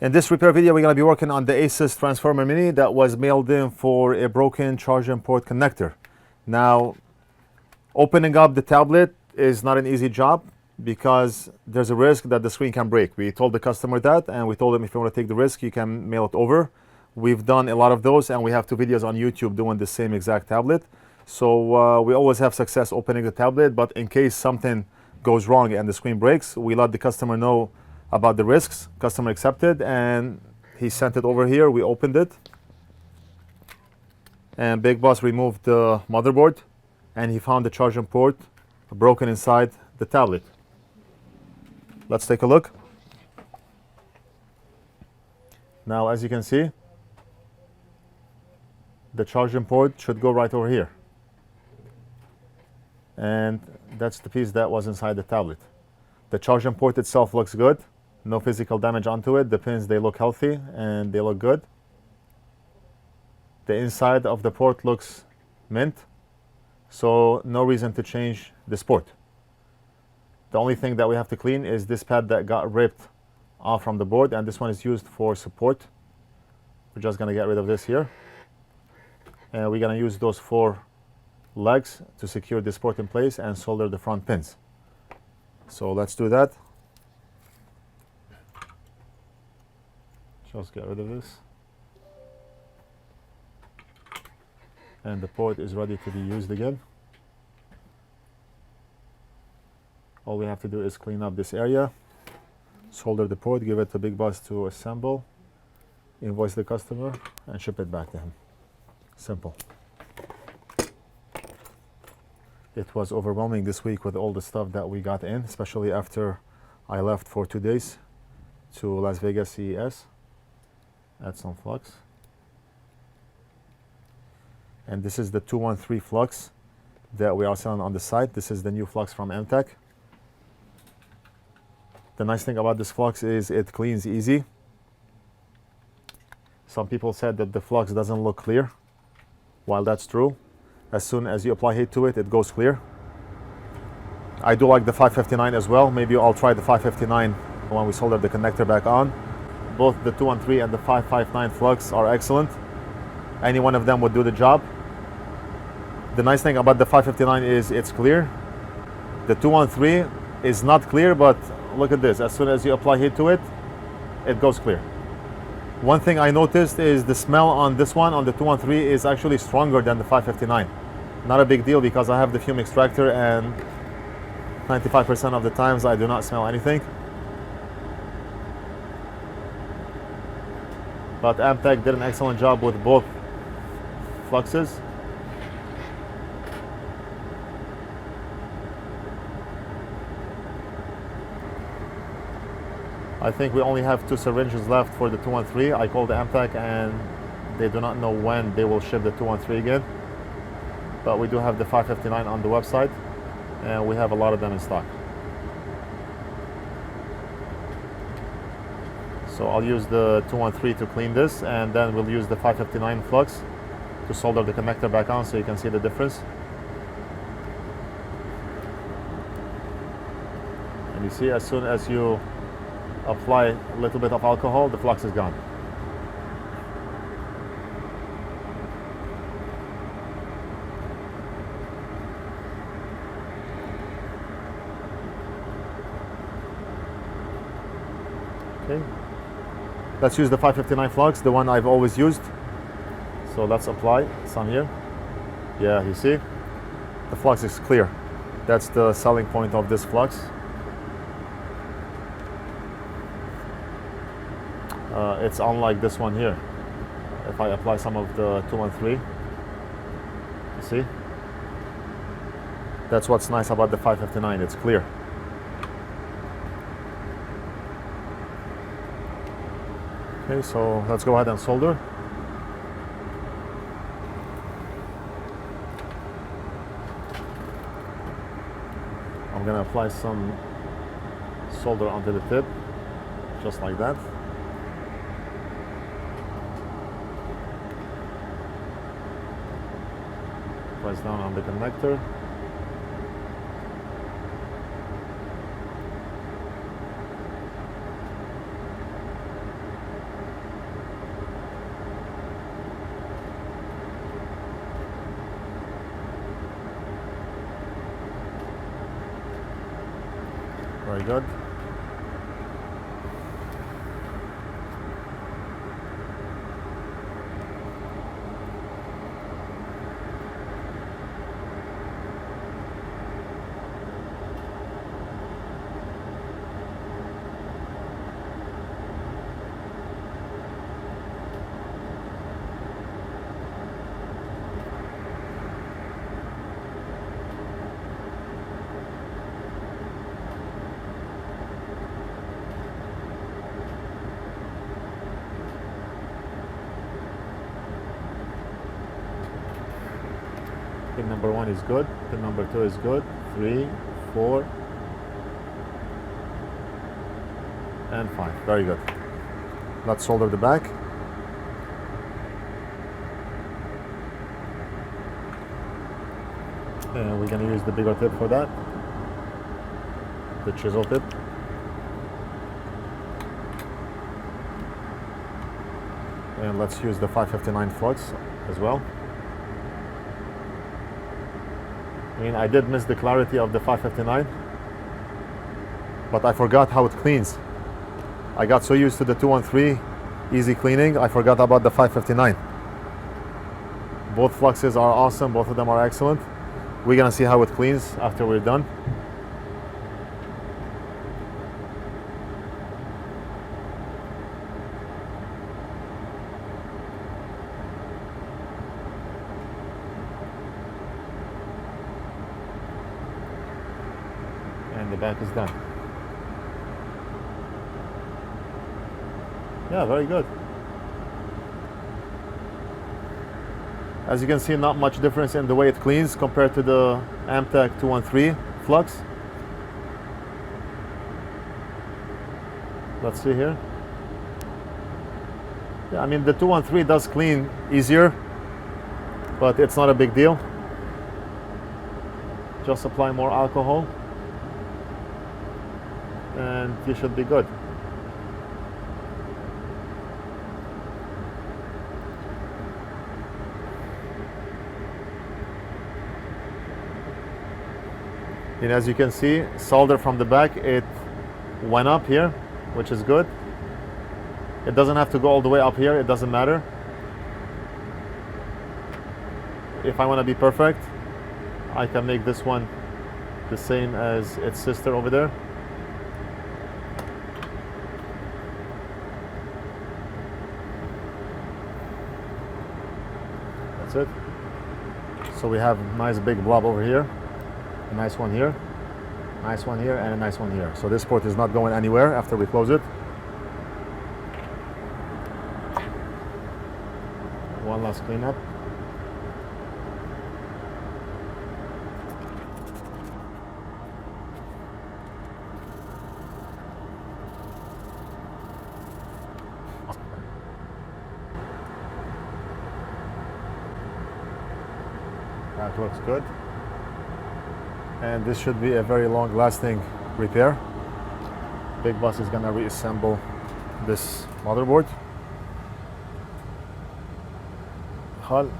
In this repair video, we're going to be working on the Asus transformer mini that was mailed in for a broken charging port connector. Now, opening up the tablet is not an easy job because there's a risk that the screen can break. We told the customer that, and we told them if you want to take the risk, you can mail it over. We've done a lot of those, and we have 2 videos on YouTube doing the same exact tablet. So we always have success opening the tablet, but in case something goes wrong and the screen breaks, we let the customer know about the risks. Customer accepted, and he sent it over here. We opened it, and Big Boss removed the motherboard, and he found the charging port broken inside the tablet. Let's take a look. Now, as you can see, the charging port should go right over here, and that's the piece that was inside the tablet. The charging port itself looks good. No physical damage onto it. The pins, they look healthy and they look good. The inside of the port looks mint, so no reason to change this port. The only thing that we have to clean is this pad that got ripped off from the board, and this one is used for support. We're just gonna get rid of this here, and we're gonna use those 4 legs to secure this port in place and solder the front pins. So let's do that. Just get rid of this, and the port is ready to be used again. All we have to do is clean up this area, solder the port, give it to Big Boss to assemble, invoice the customer, and ship it back to him. Simple. It was overwhelming this week with all the stuff that we got in, especially after I left for 2 days to Las Vegas CES. Add some flux. And this is the 213 flux that we are selling on the site. This is the new flux from AMTECH. The nice thing about this flux is it cleans easy. Some people said that the flux doesn't look clear. While that's true, as soon as you apply heat to it, it goes clear. I do like the 559 as well. Maybe I'll try the 559 when we solder the connector back on. Both the 213 and the 559 flux are excellent. Any one of them would do the job. The nice thing about the 559 is it's clear. The 213 is not clear, but look at this. As soon as you apply heat to it, it goes clear. One thing I noticed is the smell on this one, on the 213, is actually stronger than the 559. Not a big deal because I have the fume extractor, and 95% of the times I do not smell anything. But AMTECH did an excellent job with both fluxes. I think we only have 2 syringes left for the 213. I called AMTECH and they do not know when they will ship the 213 again. But we do have the 559 on the website, and we have a lot of them in stock. So I'll use the 213 to clean this, and then we'll use the 559 flux to solder the connector back on so you can see the difference. And you see, as soon as you apply a little bit of alcohol, the flux is gone. Okay. Let's use the 559 flux, the one I've always used. So let's apply some here. Yeah, you see? The flux is clear. That's the selling point of this flux. It's unlike this one here. If I apply some of the 213, you see? That's what's nice about the 559, it's clear. Okay, so let's go ahead and solder. I'm gonna apply some solder onto the tip, just like that. Press down on the connector. Very good. Pin number 1 is good. Pin number 2 is good. 3, 4, and 5. Very good. Let's solder the back. And we're going to use the bigger tip for that. The chisel tip. And let's use the 559 flux as well. I mean, I did miss the clarity of the 559, but I forgot how it cleans. I got so used to the 213 easy cleaning, I forgot about the 559. Both fluxes are awesome, both of them are excellent. We're gonna see how it cleans after we're done. And the back is done. Yeah, very good. As you can see, not much difference in the way it cleans compared to the AMTECH 213 Flux. Let's see here. Yeah, I mean, the 213 does clean easier, but it's not a big deal. Just apply more alcohol and you should be good. And as you can see, solder from the back, it went up here, which is good. It doesn't have to go all the way up here, it doesn't matter. If I want to be perfect, I can make this one the same as its sister over there. That's it. So we have a nice big blob over here. A nice one here, nice one here, and a nice one here. So this port is not going anywhere after we close it. One last cleanup. That looks good. And this should be a very long lasting repair. Big Boss is gonna reassemble this motherboard. Hull.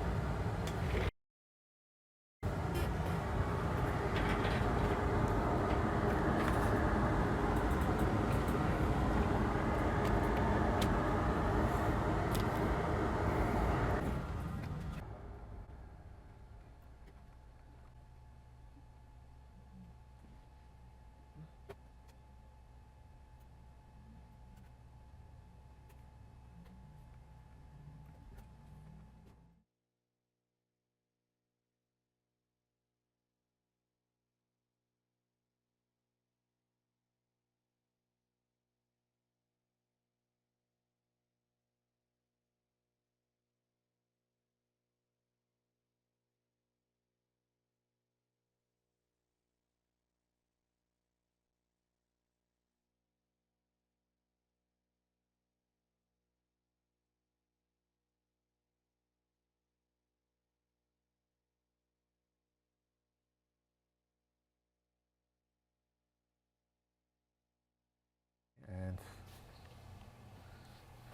And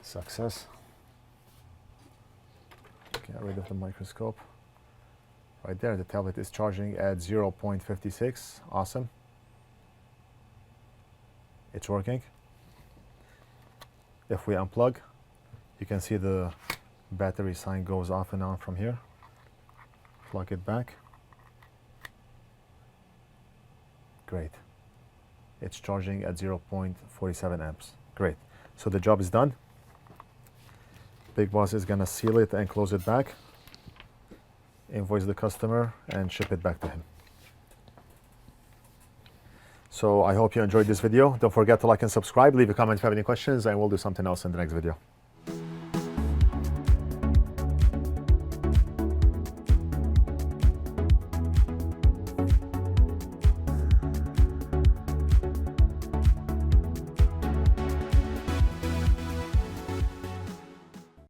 success. Get rid of the microscope. Right there, the tablet is charging at 0.56. Awesome. it's working. If we unplug, you can see the battery sign goes off and on from here. Plug it back. Great. It's charging at 0.47 amps. Great. So the job is done. Big Boss is gonna seal it and close it back, invoice the customer, and ship it back to him. So I hope you enjoyed this video. Don't forget to like and subscribe. Leave a comment if you have any questions, and we'll do something else in the next video.